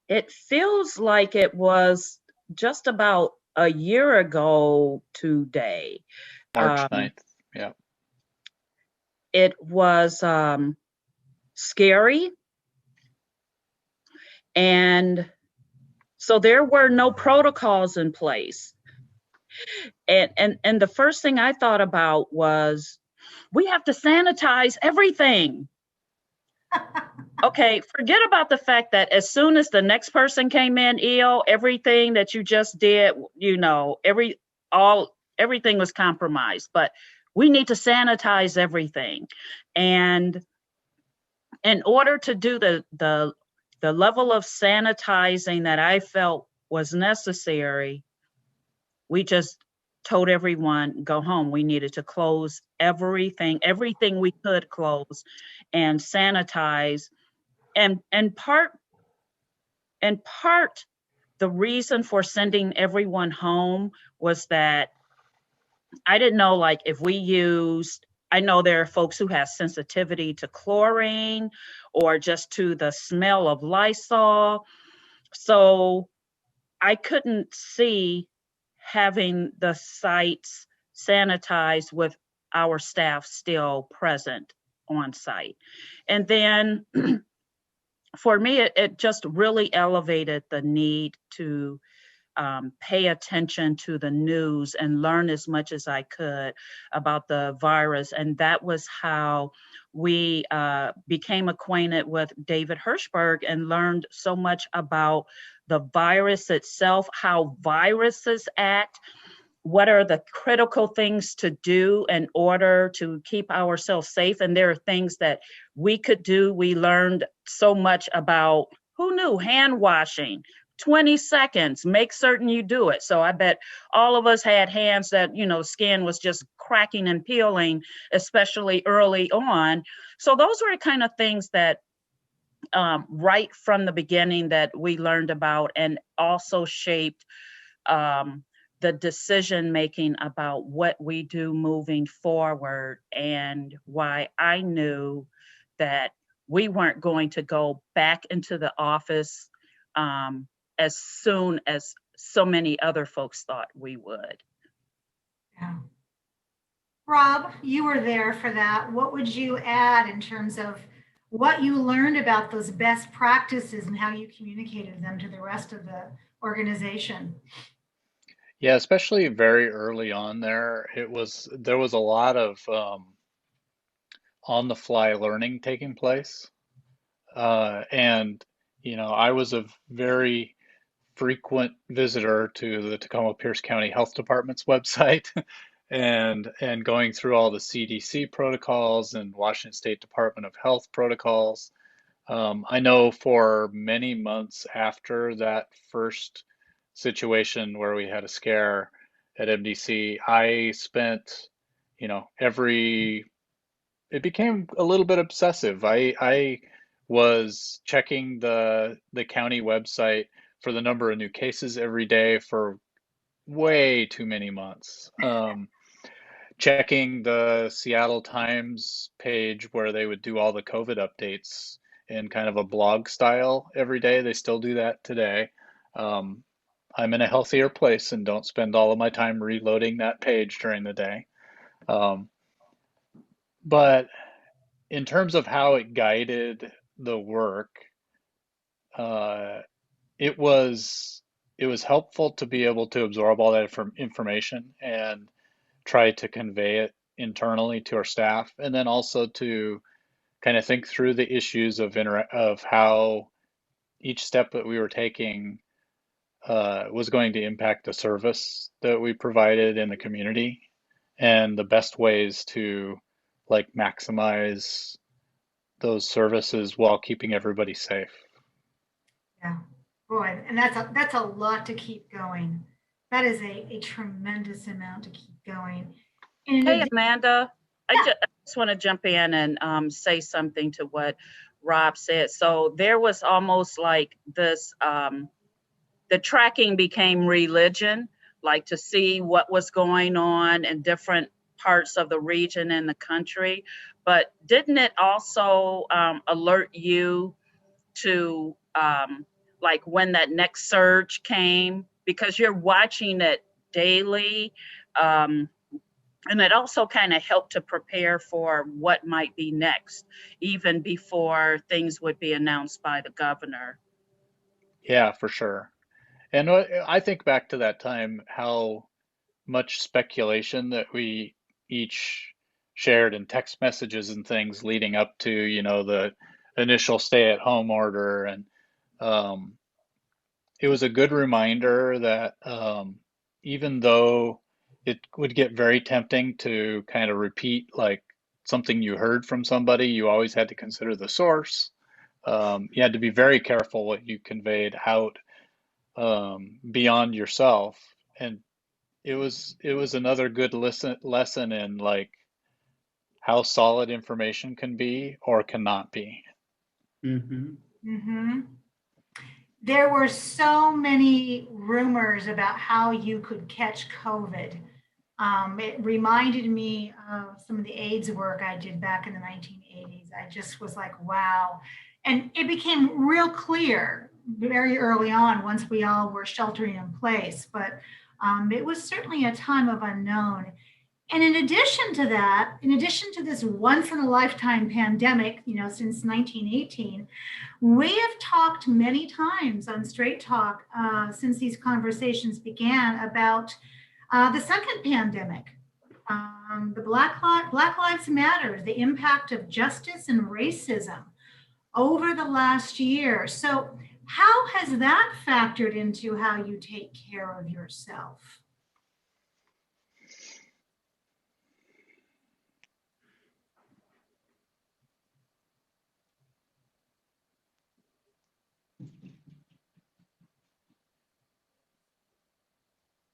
It feels like it was just about a year ago today. March 9th. Yeah. It was scary. And so there were no protocols in place. And the first thing I thought about was, we have to sanitize everything. Okay, forget about the fact that as soon as the next person came in ill, everything that you just did, everything was compromised. But we need to sanitize everything. And in order to do the level of sanitizing that I felt was necessary, we just told everyone, go home. We needed to close everything we could close and sanitize. And part the reason for sending everyone home was that I didn't know, like, if we used, I know there are folks who have sensitivity to chlorine or just to the smell of Lysol. So I couldn't see having the sites sanitized with our staff still present on site. And then for me, it just really elevated the need to pay attention to the news and learn as much as I could about the virus. And that was how we became acquainted with David Hirschberg and learned so much about the virus itself, how viruses act, what are the critical things to do in order to keep ourselves safe. And there are things that we could do. We learned so much about, who knew, hand washing, 20 seconds, make certain you do it. So I bet all of us had hands that, skin was just cracking and peeling, especially early on. So those were the kind of things that right from the beginning that we learned about, and also shaped the decision making about what we do moving forward, and why I knew that we weren't going to go back into the office as soon as so many other folks thought we would. Yeah. Rob, you were there for that. What would you add in terms of what you learned about those best practices and how you communicated them to the rest of the organization? Yeah, especially very early on there was a lot of on the fly learning taking place. And I was a very frequent visitor to the Tacoma Pierce County Health Department's website and going through all the CDC protocols and Washington State Department of Health protocols. I know for many months after that first situation where we had a scare at MDC, I spent, every it became a little bit obsessive. I was checking the county website for the number of new cases every day for way too many months. Checking the Seattle Times page where they would do all the COVID updates in kind of a blog style every day. They still do that today. Um, I'm in a healthier place and don't spend all of my time reloading that page during the day. Um, but in terms of how it guided the work, uh, it was it was helpful to be able to absorb all that information and try to convey it internally to our staff, and then also to kind of think through the issues of how each step that we were taking was going to impact the service that we provided in the community, and the best ways to like maximize those services while keeping everybody safe. Yeah, boy, and that's a lot to keep going. That is a tremendous amount to keep going. And in Hey, addition, Amanda, yeah, I just want to jump in and say something to what Rob said. So there was almost like this, the tracking became religion, like to see what was going on in different parts of the region and the country. But didn't it also alert you to like when that next surge came? Because you're watching it daily. Um, and it also kind of helped to prepare for what might be next, even before things would be announced by the governor. Yeah, for sure. And I think back to that time, how much speculation that we each shared in text messages and things leading up to, the initial stay-at-home order. And um, it was a good reminder that even though it would get very tempting to kind of repeat like something you heard from somebody, you always had to consider the source. You had to be very careful what you conveyed out beyond yourself. And it was another good lesson in like how solid information can be or cannot be. Mm-hmm. mm-hmm. there were so many rumors about how you could catch COVID. It reminded me of some of the AIDS work I did back in the 1980s. I just was like, wow. And it became real clear very early on once we all were sheltering in place. But it was certainly a time of unknown. And in addition to that, in addition to this once in a lifetime pandemic, since 1918, we have talked many times on Straight Talk since these conversations began about the second pandemic, the Black Lives Matter, the impact of justice and racism over the last year. So, how has that factored into how you take care of yourself?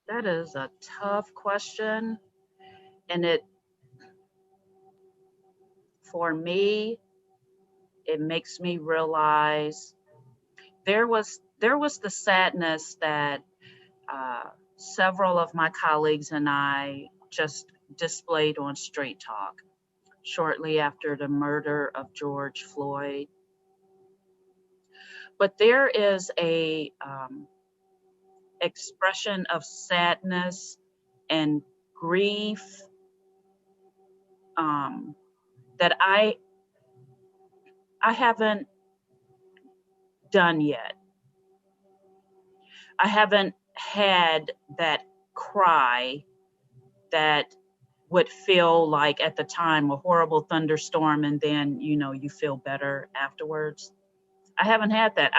That is a tough question. And for me, it makes me realize there was the sadness that several of my colleagues and I just displayed on Straight Talk shortly after the murder of George Floyd. But there is a expression of sadness and grief um, that I haven't done yet. I haven't had that cry that would feel like at the time a horrible thunderstorm and then you feel better afterwards. I haven't had that.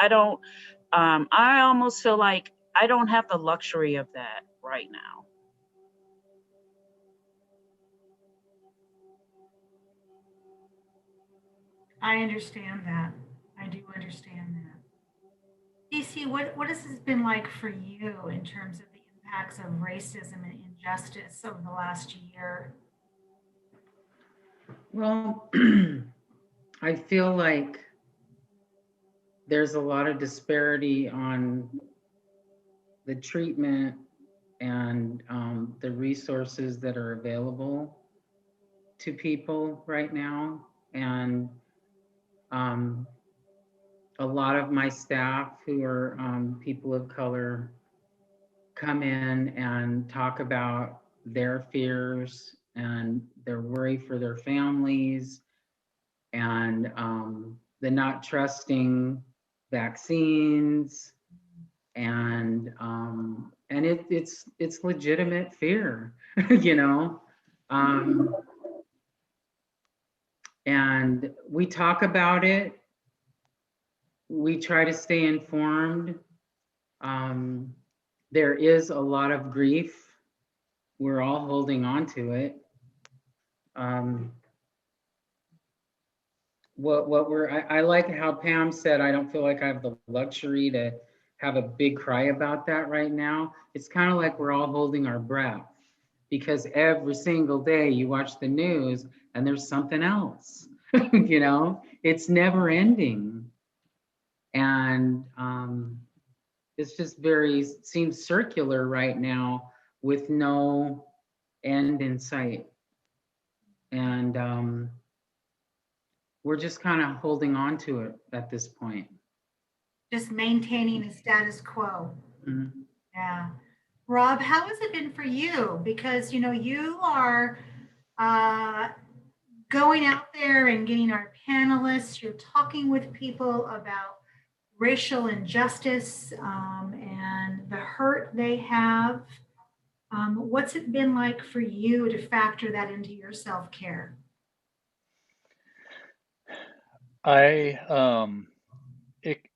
I almost feel like I don't have the luxury of that right now. I understand that. I do understand that. DC, what has this been like for you in terms of the impacts of racism and injustice over the last year? Well, I feel like there's a lot of disparity on the treatment and the resources that are available to people right now. And um, a lot of my staff who are people of color come in and talk about their fears and their worry for their families and the not trusting vaccines and it's legitimate fear, you know. Um, and we talk about it. We try to stay informed. Um, there is a lot of grief. We're all holding on to it. Um, I like how Pam said, I don't feel like I have the luxury to have a big cry about that right now. It's kind of like we're all holding our breath because every single day you watch the news and there's something else, you know, it's never ending. And it's just seems circular right now with no end in sight. And we're just kind of holding on to it at this point. Just maintaining the status quo. Mm-hmm. Yeah. Rob, how has it been for you? Because, you are uh, going out there and getting our panelists, you're talking with people about racial injustice and the hurt they have. What's it been like for you to factor that into your self care? I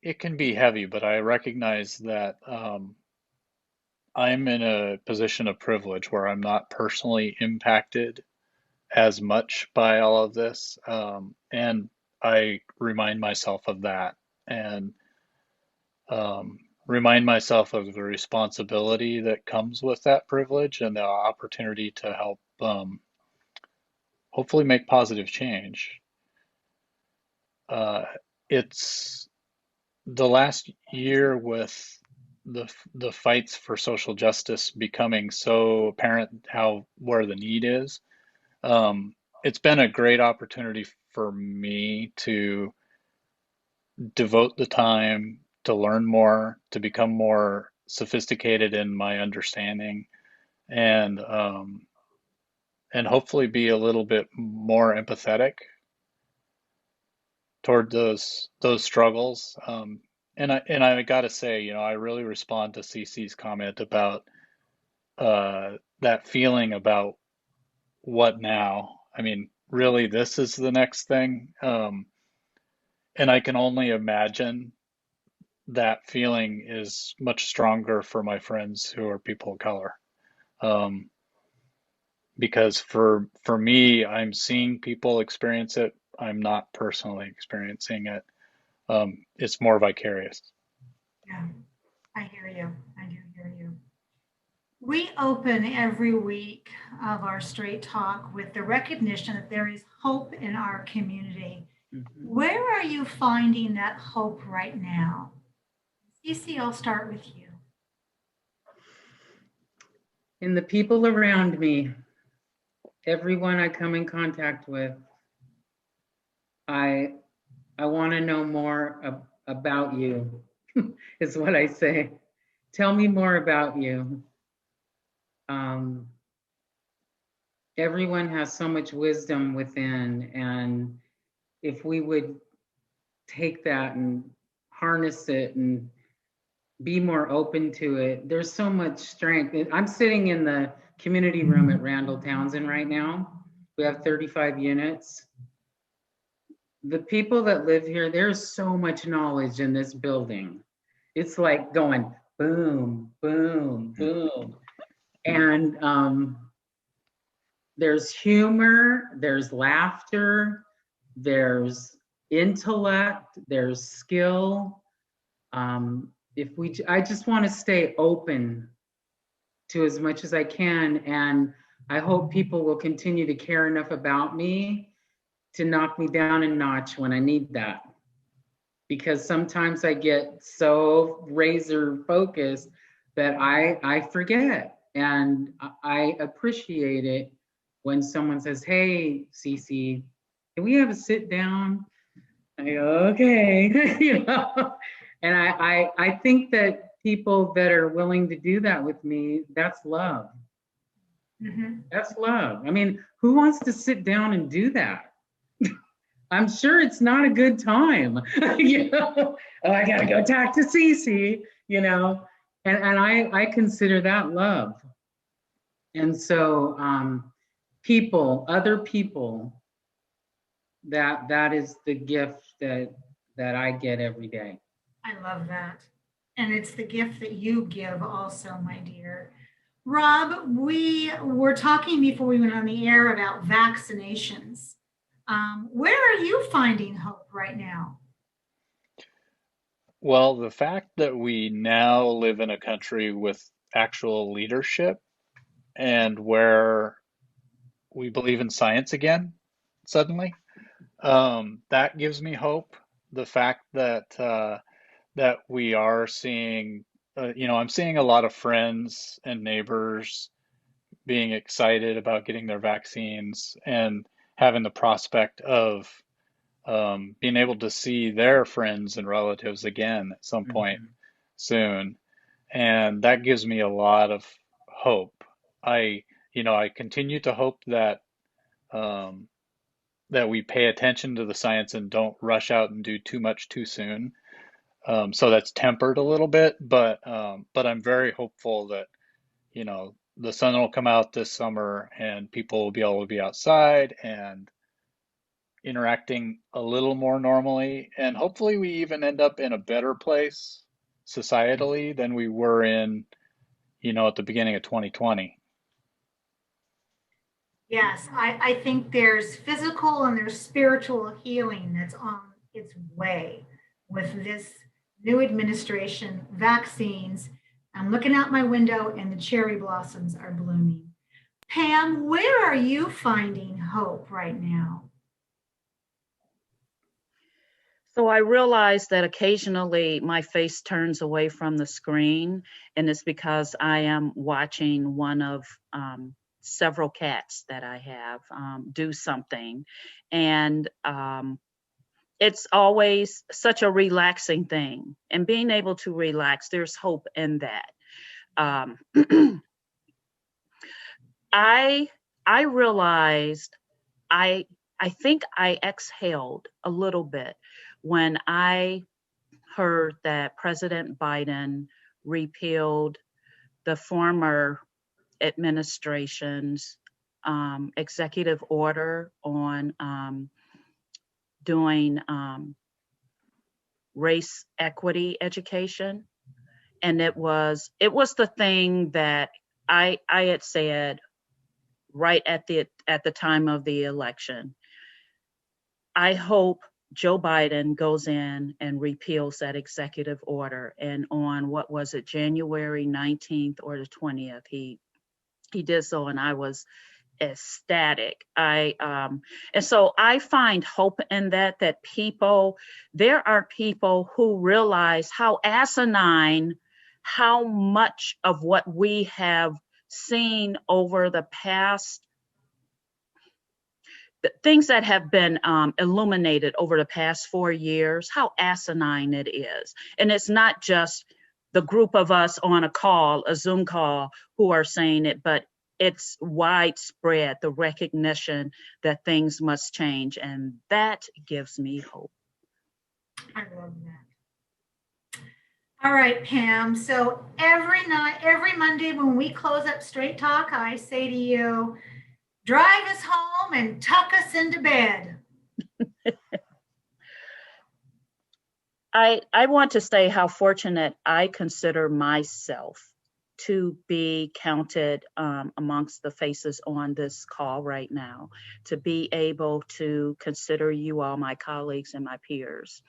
it can be heavy, but I recognize that I'm in a position of privilege where I'm not personally impacted as much by all of this, and I remind myself of that and um, remind myself of the responsibility that comes with that privilege and the opportunity to help hopefully make positive change. Uh, it's the last year with the fights for social justice becoming so apparent how where the need is, it's been a great opportunity for me to devote the time to learn more, to become more sophisticated in my understanding, and um, and hopefully be a little bit more empathetic toward those struggles. And I gotta say, I really respond to Cece's comment about that feeling about what now. I mean, really, this is the next thing. And I can only imagine that feeling is much stronger for my friends who are people of color. Um, because for me, I'm seeing people experience it. I'm not personally experiencing it. It's more vicarious. Yeah, I hear you. I do hear you. We open every week of our Straight Talk with the recognition that there is hope in our community. Mhm. Where are you finding that hope right now? Cece, I'll start with you. In the people around me, everyone I come in contact with, I want to know more about you, is what I say. Tell me more about you. Um, Everyone has so much wisdom within, and if we would take that and harness it and be more open to it, there's so much strength. I'm sitting in the community room at Randall Townsend right now. We have 35 units. The people that live here, there's so much knowledge in this building. It's like going boom, boom, boom. And there's humor, there's laughter, there's intellect, there's skill. I just want to stay open to as much as I can, and I hope people will continue to care enough about me to knock me down a notch when I need that. Because sometimes I get so razor focused that I forget, and I appreciate it when someone says, "Hey, Cece, can we have a sit down?" I go, "Okay," And I think that people that are willing to do that with me, that's love. Mm-hmm. That's love. I mean, who wants to sit down and do that? I'm sure it's not a good time. Oh, I gotta go talk to Cece, And I consider that love. And so other people, that is the gift that I get every day. I love that. And it's the gift that you give also, my dear. Rob, we were talking before we went on the air about vaccinations. Where are you finding hope right now? Well, the fact that we now live in a country with actual leadership and where we believe in science again, suddenly, that gives me hope. The fact that we are seeing, I'm seeing a lot of friends and neighbors being excited about getting their vaccines and having the prospect of being able to see their friends and relatives again at some point Mhm. soon. And that gives me a lot of hope. I, I continue to hope um, that we pay attention to the science and don't rush out and do too much too soon. So that's tempered a little bit, but I'm very hopeful that, the sun will come out this summer and people will be able to be outside and interacting a little more normally. And hopefully we even end up in a better place societally than we were in, at the beginning of 2020. Yes, I think there's physical and there's spiritual healing that's on its way with this new administration, vaccines. I'm looking out my window and the cherry blossoms are blooming. Pam, where are you finding hope right now? So I realize that occasionally my face turns away from the screen, and it's because I am watching one of several cats that I have do something. And it's always such a relaxing thing. And being able to relax, there's hope in that. Um, I I realized I I think I exhaled a little bit when I heard that President Biden repealed the former administration's executive order on doing race equity education, and it was the thing that I had said right at the time of the election. I hope Joe Biden goes in and repeals that executive order. And on what was it, January 19th or the 20th, he did so, and I was ecstatic. And so I find hope in that there are people who realize how asinine, how much of what we have seen over the past, the things that have been illuminated over the past 4 years, how asinine it is. And it's not just the group of us on a Zoom call, who are saying it, but it's widespread, the recognition that things must change. And that gives me hope. I love that. All right, Pam. So every night, every Monday when we close up Straight Talk, I say to you, drive us home and tuck us into bed. I want to say how fortunate I consider myself to be counted amongst the faces on this call right now, to be able to consider you all my colleagues and my peers.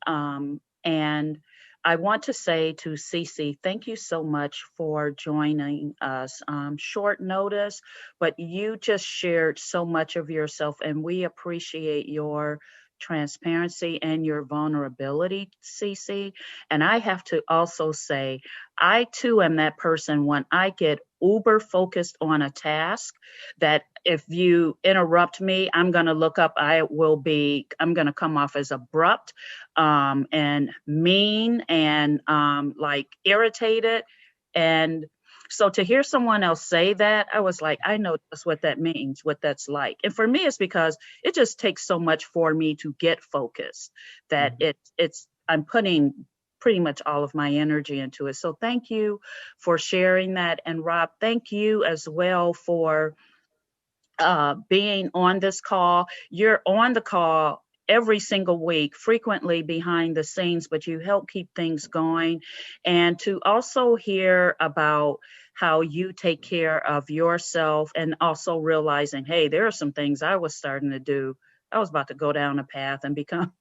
And I want to say to Cece, thank you so much for joining us. Short notice, but you just shared so much of yourself, and we appreciate your transparency and your vulnerability, Cece. And I have to also say, I too am that person when I get uber focused on a task that if you interrupt me, I'm going to look up, I'm going to come off as abrupt and mean and like irritated. And so to hear someone else say that, I was like, I know just what that means, what that's like. And for me, it's because it just takes so much for me to get focused that I'm putting pretty much all of my energy into it. So thank you for sharing that. And Rob, thank you as well for being on this call. You're on the call every single week, frequently behind the scenes, but you help keep things going. And to also hear about how you take care of yourself, and also realizing, hey, there are some things I was starting to do. I was about to go down a path and become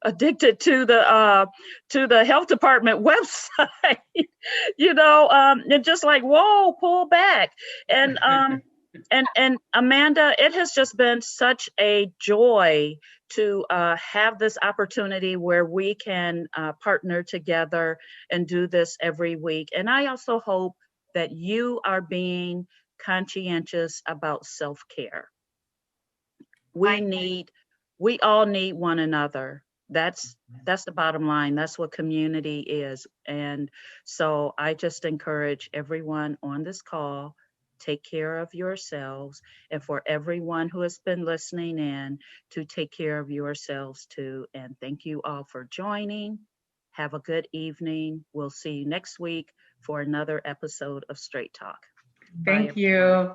addicted to the health department website, and just like, whoa, pull back. And and Amanda, it has just been such a joy to have this opportunity where we can partner together and do this every week. And I also hope that you are being conscientious about self-care. We all need one another. That's the bottom line. That's what community is. And so I just encourage everyone on this call, take care of yourselves, and for everyone who has been listening in, to take care of yourselves too. And thank you all for joining. Have a good evening. We'll see you next week for another episode of Straight Talk. Bye, Thank you.